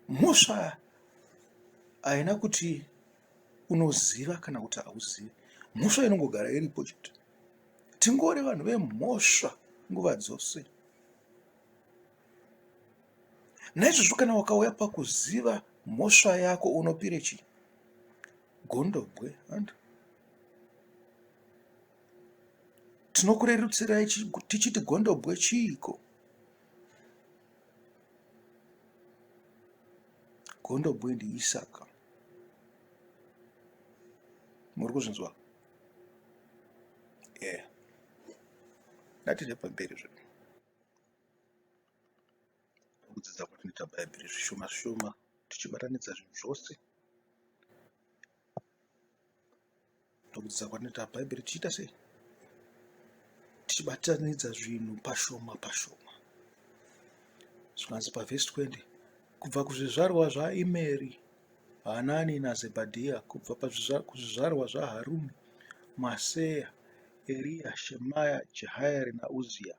Mhosva haina kuti unoziva kana kuti hauzivi. Mhosva inongogara iripo chete. Tingori vanhu vemhosva nguva dzose. Naizvozvo kana wakauya pakuziva mhosva yako unopire chii? Gondobwe. Tinokurerutsirai tichiti gondobwe chiiko? Gondobwe ndiIsaka. Muri kuzvinzwa? Ngatide pamberi zvedu. Kudzidza kwatinoita bhaibheri zvishoma zvishoma tichibatanidza zvinhu zvose. Kudzidza kwatinoita bhaibheri tichiita sei? Tichibatanidza zvinhu pashoma pashoma. Zvikanzi pavhesi 20, kubva kuzvizvarwa zvaImeri, Hanani naZebhadhia, kubva kuzvizvarwa zvaHarumi, Maseya, Eria, Shemaya, Jehieri naUzia.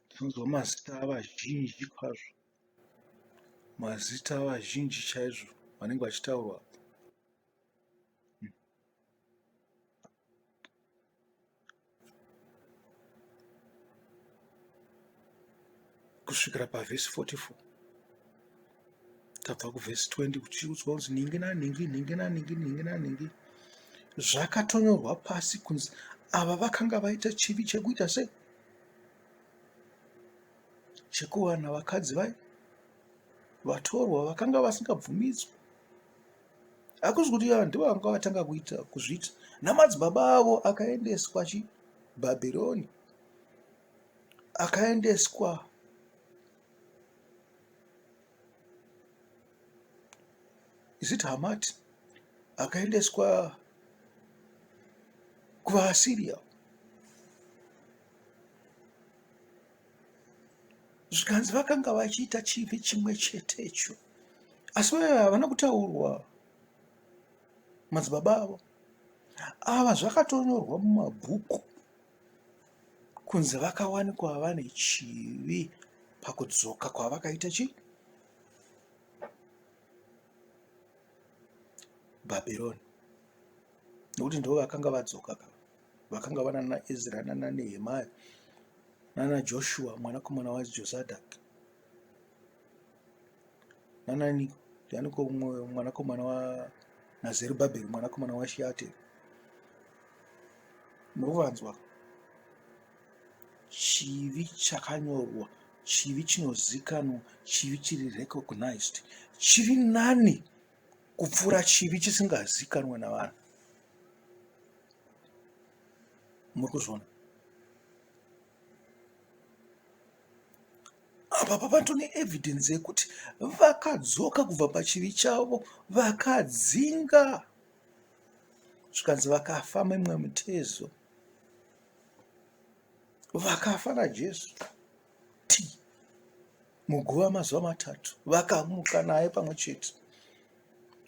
Tinonzwa mazita avazhinji kwazvo, mazita avazhinji chaizvo vanenge vachitaurwa. Kusvikira pavhesi 44, tabva kuvhesi 20 kuchiudzwa kunzi ningi naningi, ningi naningi, ningi naningi, zvakatonyorwa pasi kunzi ava vakanga vaita chivi chekuita sei? Chekuwana vakadzi vai vatorwa vakanga vasingabvumidzwi. Hakuzi kuti ndivo vanga vatanga kuzviita. Namadzibaba avo akaendeswa Bhabhironi, akaendeswa Hamati, akaendeswa kuvaAsiria. Zvikanzi vakanga vachiita chivi chimwe chetecho. Asi havana kutaurwa madzibaba avo. Ava zvakatonyorwa mumabhuku kunzi vakawanikwa vane chivi pakudzoka kwavakaita Bhabhironi. Nokuti ndo vakanga vadzoka, vakanga vana naEzira naNehemia naJoshua mwanakomana waJozadhaki, naniko mwanakomana naZerubhabheri mwanakomana waSheateri. Muruvanzwa, chivi chakanyorwa, chivi chinozikanwa, chivi chiri recognized. Chivi nani kupfuura chivi chisingazikanwa navanhu. Muri kuzviona? Apa patone evidence yekuti vakadzoka kubva pachivi chavo, vakadzinga. Zvikanzi vakafa mimwe mitezo, vakafa naJesu muguva mazuva 3, vakamuka naye pamwe chete,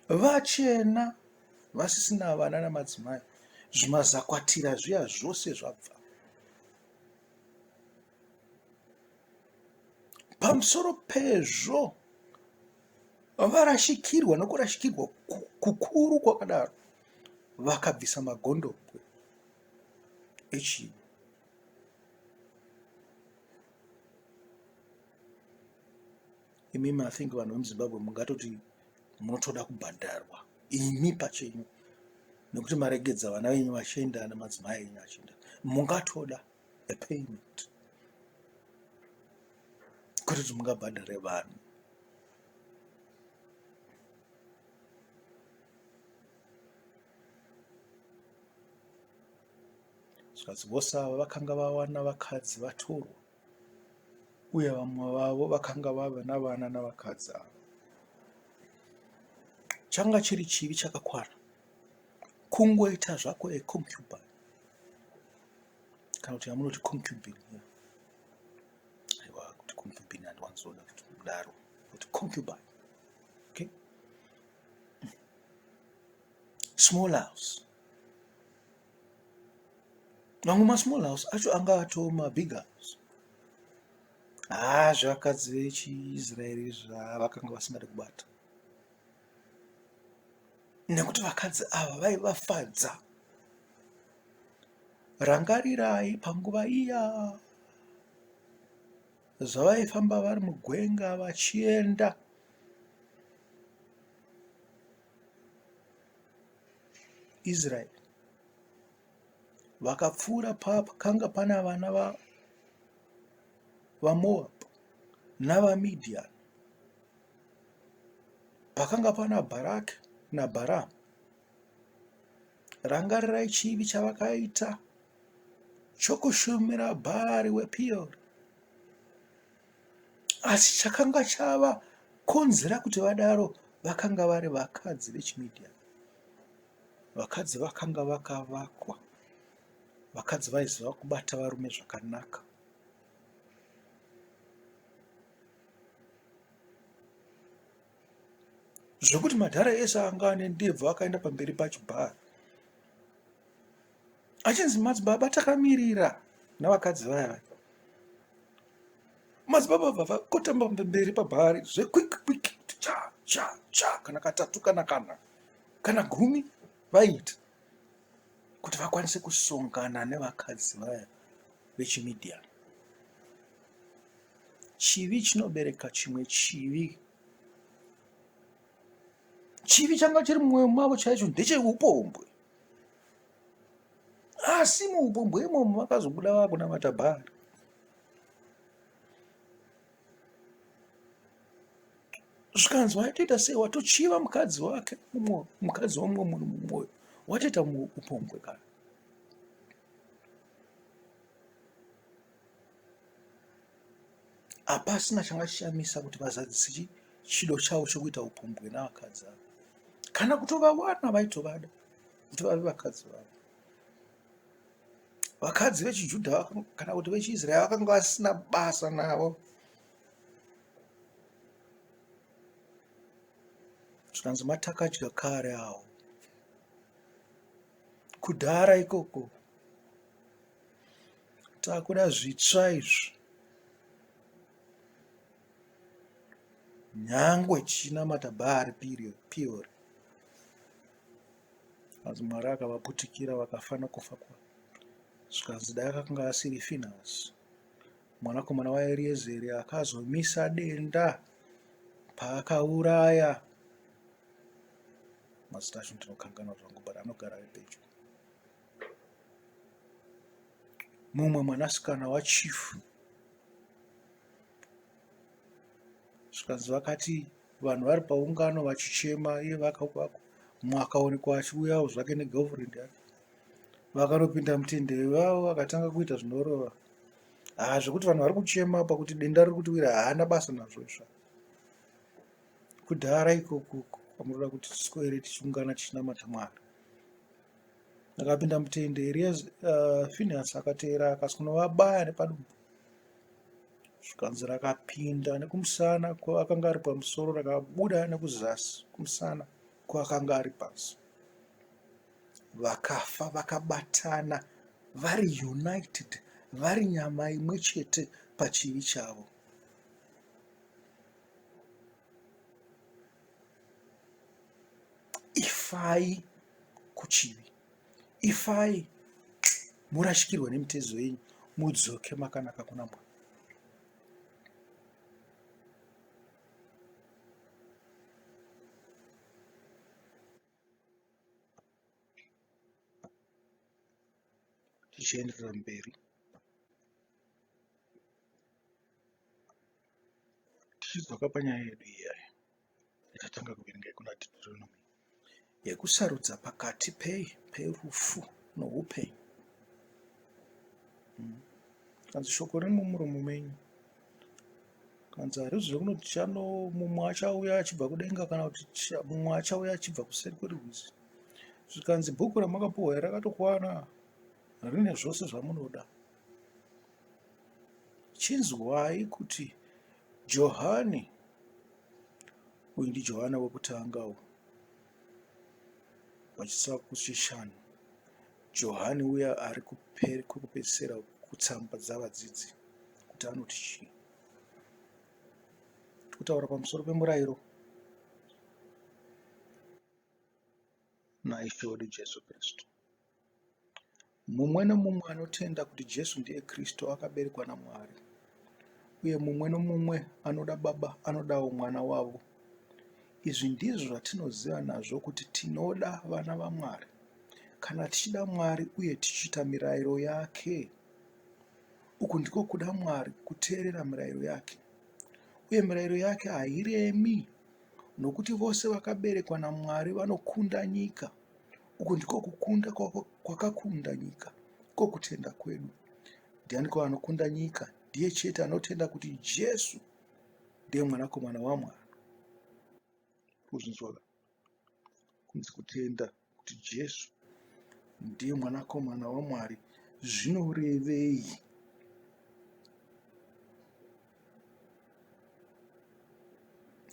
vachena, vasisina vana namadzimai, zvimazakwatira zviya zvose zvabva. Pamusoro pezvo varashikirwa nokurashikirwa kukuru kwakadaro, vakabvisa magondobwe echivi. Imi I think vanhu vemuZimbabwe mungatoti munotoda kubhadharwa imi pachenyu, nekuti maregedza vana venyu vachienda namadzimai enyu achienda, mungatoda a payment kuti mungabhadhare vanhu. Zvikanzi vose ava vakanga vawana vakadzi vatorwa, uye vamwe vavo vakanga vava navana navakadzi ava. Changa chiri chivi chakakwana kungoita zvako concubine, kana kuti yamunoti concubine. Aiwa, kuti concubine handwanzoda kuti kudaro, kuti concubine. Okay? Small house. Mamwe small house acho anga atoma big house. zvevakadzi vechiIsraeri zvavakanga vasingadi kubata, nekuti vakadzi ava vaivafadza. Rangarirai panguva iya zvavaifamba vari mugwenga vachienda Israeri, vakapfuura pakanga pana vana vaMoabhu navaMidhiani, pakanga pana Bharaki naBharamu. Rangarirai chivi chavakaita chokushumira Bhaari wePeori, asi chakanga chavakonzera kuti vadaro vakanga vari vakadzi vechiMidhiani. Vakadzi vakanga vakavakwa, vakadzi vaiziva kubata varume zvakanaka. Zvokuti madhara ese anga ane ndebvu akaenda pamberi pachiBhaari, achinzi madzibaba takamirira navakadzi vaya. Madzibaba vakotamba pamberi paBhaari zvekwiki cha kana katatu kana 10 vaita kuti vakwanise kusongana nevakadzi vaya vechiMidhiani. Chivi chinobereka chimwe chivi. Chivi changa chiri mumwoyo mavo chaicho ndecheupombwe, asi muupombwe imomo vakazobuda vakunamata Bhaari. Zvikanzi waitoita sei, watochiva mukadzi wake mumwoyo, mukadzi wamumwe munhu mumwoyo, watoita upombwe kana. Hapasina changa chichamisa kuti vazadzise chido chavo chokuita upombwe navakadzi avo. Kana kutovawana vaitovada kuti vave vakadzi vavo. Vakadzi vechiJudha kana kuti vechiIsraeri vakanga vasina basa navo. Zvikanzi matakadya kare avo. Kudhara ikoko takuda zvitsva izvi, nyangwe chinamata Bhaari Peori. Asi Mwari akavaputikira vakafa nokufa kwavo. Zvikanzi dai akanga asiri Finehasi mwanakomana waEriezeri akazomisa denda paakauraya, mazita acho ndinokanganwa zvangu bhari anogara ari pedyo, mumwe mwanasikana wachifu. Zvikanzi vakati vanhu vari paungano vachichema, iye mumwe akaonekwa achiuyawo zvake negirlfriend yake, vakanopinda mutende vavo vakatanga kuita zvinorova. Zvekuti vanhu vari kuchema pakuti denda riri kutiwira, haana basa nazvo izvo. Kudhara ikoko kwamunoda kuti tiswere tichiungana tichinamata Mwari. Akapinda mutende, Finehasi akateera akaskunovabaya nepadumbu. Zvikanzi rakapinda nekumusana kwakanga ari pamusoro, rakabuda nekuzasi kumusana kwakanga ari pasi. Vakafa vakabatana, vari united, vari nyama imwe chete pachivi chavo. Ifai kuchivi, ifai murashikirwe nemitezo yenyu, mudzoke makanaka kuna Mwari. Tichienderera mberi, tichidzoka panyaya yedu iyayi yatatanga kuverenga kuna Deuteronomy, yekusarudza pakati perufu nohupenyu. Kanzi shoko riri mumuromo menyu. Kanzi harizvo kunoti mumwe achauya achibva kudenga kana kuti mumwe achauya achibva kuseri kwerwizi. Zvikanzi bhuku ramakapuhwa rakatokwana, rine zvose zvamunoda. Chinzwai kuti Johani, uyu ndiJohana wekutanga uyu, vachitsava kuchishanu, Johani uya ari kwekupedzisira kutsamba dzavadzidzi, kuti anoti chii. kutaura pamusoro pemurayiro naishe wedu Jesu Kristu. Mumwe nemumwe anotenda kuti Jesu ndiye Kristu akaberekwa naMwari, uye mumwe nemumwe anoda baba anodawo mwana wavo. Izvi ndizvo zvatinoziva nazvo kuti tinoda vana vaMwari, kana tichida Mwari uye tichiita mirayiro yake. Uku ndiko kuda Mwari, kuteerera mirayiro yake. Uye mirayiro yake hairemi, nokuti vose vakaberekwa naMwari vanokunda nyika. Uku ndiko kukunda kwakakunda nyika, ko kutenda kwedu. Ndianiko anokunda nyika? Ndiye chete anotenda kuti Jesu ndiye mwanakomana waMwari. Kuzvinzwa kunzi kutenda kuti Jesu ndiye mwanakomana waMwari zvinorevei?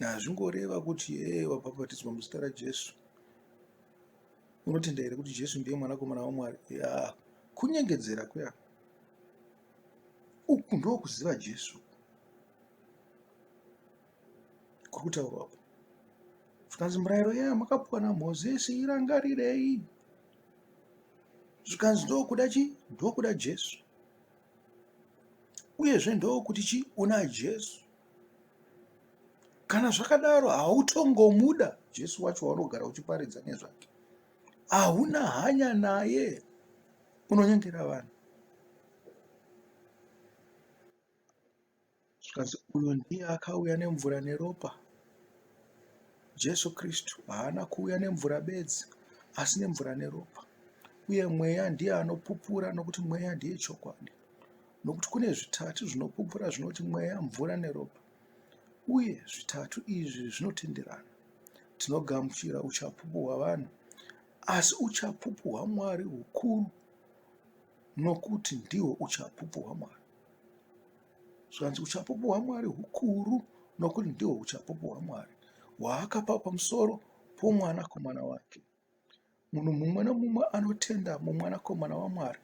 Hazvingoreva kuti wabhabhatidzwa muzita raJesu unotenda here kuti Jesu ndiye mwanakomana waMwari? Kunyengedzera kuya. Uku ndo kuziva Jesu kuri kutaurwapo. Zvikanzi murayiro yamakapiwa naMozisi irangarirei. Zvikanzi ndokuda chi? Ndokuda Jesu. Uyezve ndokuti chi? Una Jesu. Kana zvakadaro hautongomuda Jesu wacho waunogara uchiparidza nezvake. Hauna hanya naye, unonyengera vanhu. Zvikanzi uyo ndiye akauya nemvura neropa. Jesu Kristu haana kuuya nemvura bedzi, asi nemvura neropa. Uye mweya ndiye anopupura, nokuti mweya ndiye chokwadi. Nokuti kune zvitatu zvinopupura zvinoti mweya, mvura neropa. Uye zvitatu izvi zvinotenderana. Tinogamuchira uchapupu hwavanhu, asi uchapupu hwaMwari hukuru, nokuti ndihwo uchapupu hwaMwari. Zvikanzi uchapupu hwaMwari hukuru, nokuti ndihwo uchapupu hwaMwari, hwaakapa pamusoro pomwanakomana wake. Munhu mumwe nemumwe anotenda mumwanakomana waMwari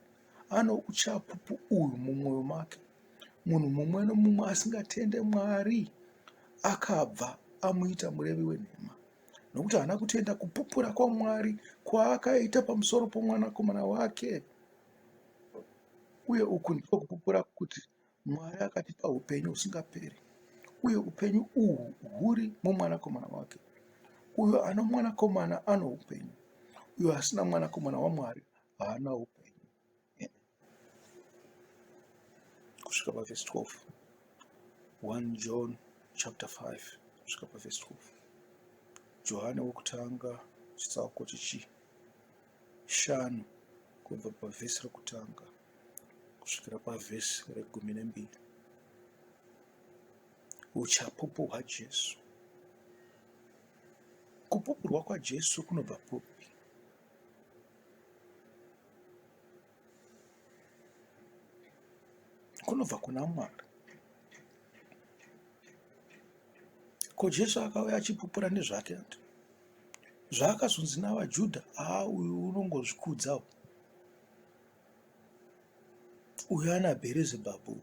ano uchapupu uyu mumwoyo make. Munhu mumwe nemumwe asingatende Mwari akabva amuita murevi wenhema, nokuti haana kutenda kupupura kwaMwari kwaakaita pamusoro pomwanakomana wake. Uye uku ndiko kupupura kuti Mwari akatipa upenyu husingaperi, uye upenyu uhwu huri mumwanakomana wake. Uyo ano mwanakomana ano upenyu, uyo asina mwanakomana waMwari haana upenyu. Kusvika pavhesi 12. 1 John chapter 5 kusvika pavhesi 12. Johani wokutanga chitsauko chechi5 kubva pavhesi rekutanga kusvikira pavhesi re12. Uchapupu hwaJesu. Kupupurwa kwaJesu kunobva kupi? Kunobva kuna Mwari. Ko Jesu akauya achipupura nezvake? Zvaakazonzi navaJudha, uyu unongozvikudzawo, uyu ana Bherizebhabhu.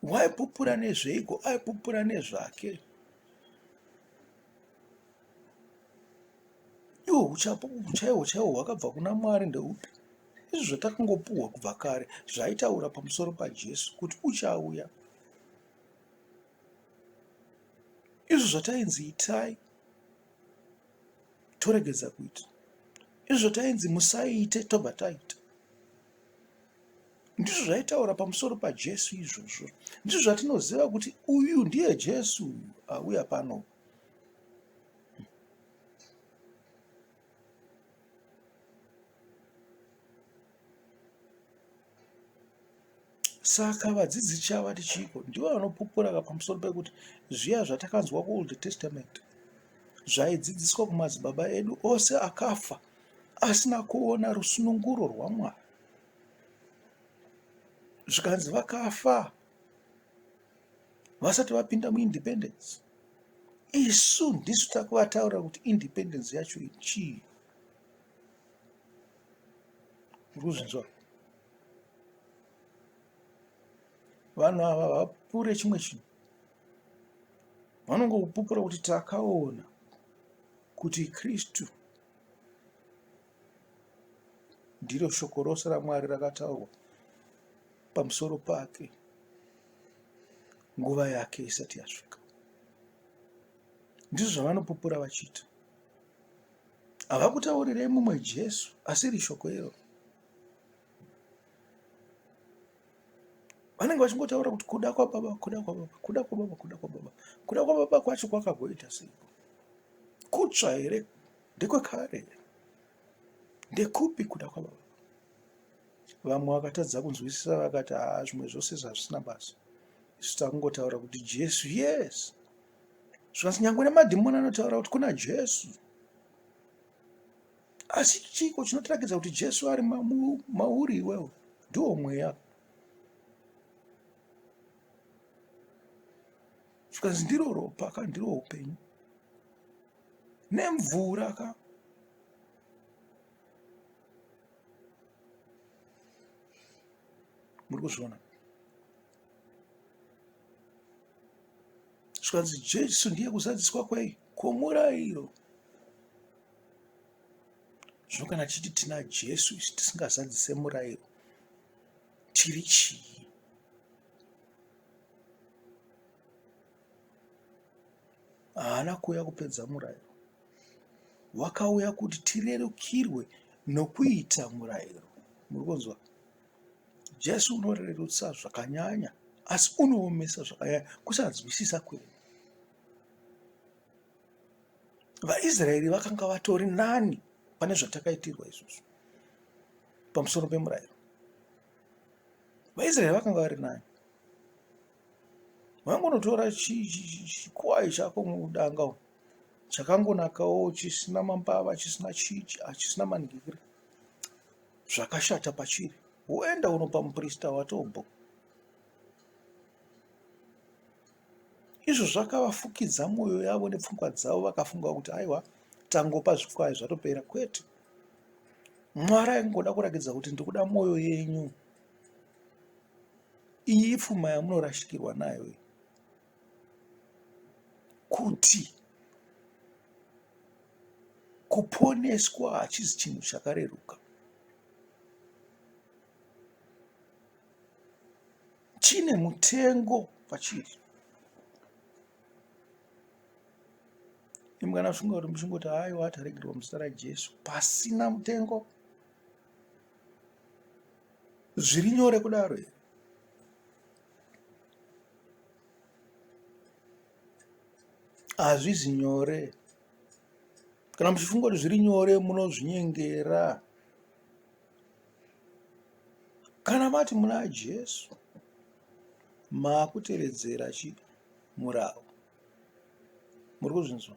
Waipupura nezveiko? Aipupura nezvake. Iwo uchapupu chaihwo chaihwo hwakabva kuna Mwari ndeupi? Izvi zvatakangopuhwa kubva kare zvaitaura pamusoro paJesu kuti uchauya. Izvi zvatainzi itai, toregedza kuita. Izvi zvatainzi musaite, tobva taita. Ndizvo zvaitaura pamusoro paJesu izvozvo. Ndizvo zvatinoziva kuti uyu ndiye Jesu auya pano. Saka vadzidzi chava tichiko ndivo vanopupura pamusoro pekuti zviya zvatakanzwa kuOld Testament zvaidzidziswa kumadzibaba edu ose akafa asina kuona rusununguro rwaMwari. Zvikanzi vakafa vasati vapinda muindependence. Isu ndisu takuvataura kuti independence yacho chii. Urikuzvinzwa? Vanhu ava vapupure chimwe chinhu. vanongopupura kuti takaona kuti Kristu ndiro shoko rose raMwari rakataurwa pamusoro pake nguva yake isati yasvika. Ndizvo zvavanopupura vachiita. Havakutaurirei mumwe Jesu, asi iri shoko iro. Vanenge vachingotaura kuti kuda kwababa, kuda kwababa, kuda kwababa, kuda kwababa. Kuda kwababa kwacho kwakagoita seiko? Kutsva here? Ndekwekare here? Ndekupi kuda kwababa? Vamwe vakatadza kunzwisisa vakati zvimwe zvose zvisina basa. Isu takungotaura kuti Jesu, yes. Zvikanzi nyangwe nemadhimoni anotaura kuti kuna Jesu. Asi chiko chinotirakidza kuti Jesu ari mauri iwewo, ndiwo mweya. Zvikanzi ndiro ropa ka ndiro upenyu. Nemvura ka. Muri kuzviona? Zvikanzi Jesu ndiye kuzadziswa kwei? Kwomurayiro. Zvino kana chiti tina Jesu tisingazadzise murayiro, tiri chii? Haana kuuya kupedza murayiro. Wakauya kuti tirerukirwe nokuita murayiro. Muri kunzwa? Jesu unorerutsa zvakanyanya, asi unoomesa zvakanyanya kusanzwisisa kwedu. VaIsraeri vakanga vatori nani pane zvatakaitirwa isusu pamusoro pemurayiro. VaIsraeri vakanga vari nani. Vangonotora chikwai chako mudanga chakangonakawo chisina mambava, chisina chichi, chisina maningiri, zvakashata pachiri, woenda unopa muprista watobho. Izvo zvakavafukidza mwoyo yavo nepfungwa dzavo, vakafunga kuti aiwa tangopa zvikwai zvatopera. Kwete, Mwari aingoda kurakidza kuti ndikuda mwoyo yenyu. Iyi ipfuma yamunorashikirwa nayo, kuti kuponeswa hachizi chinhu chakareruka. Chine mutengo pachiri. Imwe anafunga kuti muchingoti aiwa taregerwa muzita raJesu pasina mutengo. Zviri nyore kudaro here? Hazvizi nyore. Kana muchifunga kuti zviri nyore munozvinyengera. Kana mati muna Jesu makuteredzera murau. Muri kuzvinzwa?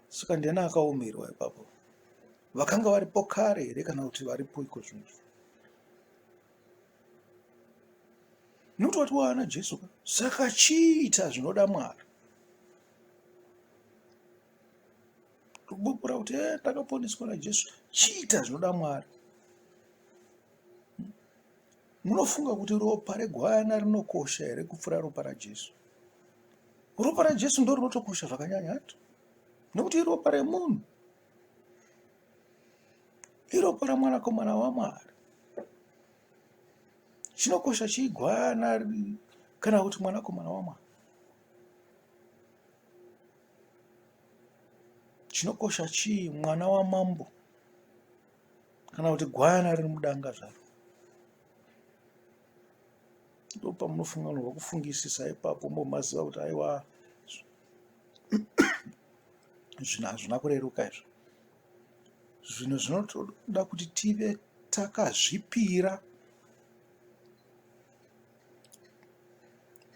Saka ndiani akaomerwa ipapo? Vakanga varipo kare here kana kuti varipo iko zvino? Nokuti wati waana Jesu, saka chiita zvinoda Mwari. Kubupura kuti takaponeswa naJesu, chiita zvinoda Mwari. Munofunga kuti ropa regwayana rinokosha here kupfuura ropa raJesu? Ropa raJesu ndo rinotokosha zvakanyanya hato, nokuti iropa remunhu, iropa ramwanakomana waMwari. Chinokosha chii gwayana kana kuti mwanakomana waMwari? Chinokosha chii mwana wamambo kana kuti gwayana riri mudanga zvaro? Ndo pamunofunga nokufungisisa ipapo momaziva kuti aiwa zvino hazvina kureruka izvo. Zvino zvinotoda kuti tive takazvipira,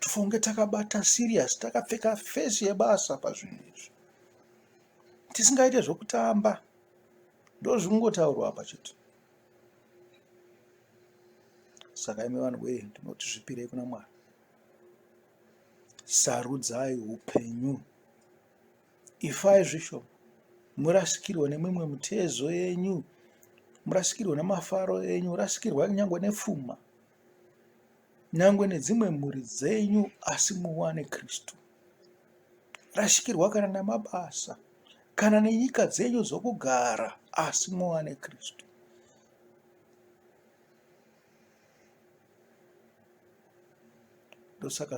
tifunge takabata serious, takapfeka fesi yebasa pazvinhu izvi, tisingaite zvokutamba. Ndo zvingotaurwa apa chete. Saka imi vanhu wee, ndinoti zvipirei kuna Mwari. Sarudzai upenyu. Ifai zvishoma. Murasikirwe nemimwe mitezo yenyu, murasikirwe namafaro enyu, murasikirwe nyangwe nepfuma, nyangwe nedzimwe mhuri dzenyu, asi muwane Kristu. rashikirwa kana namabasa kana nenyika dzenyu dzokugara, asi muwane Kristu. Ndosaka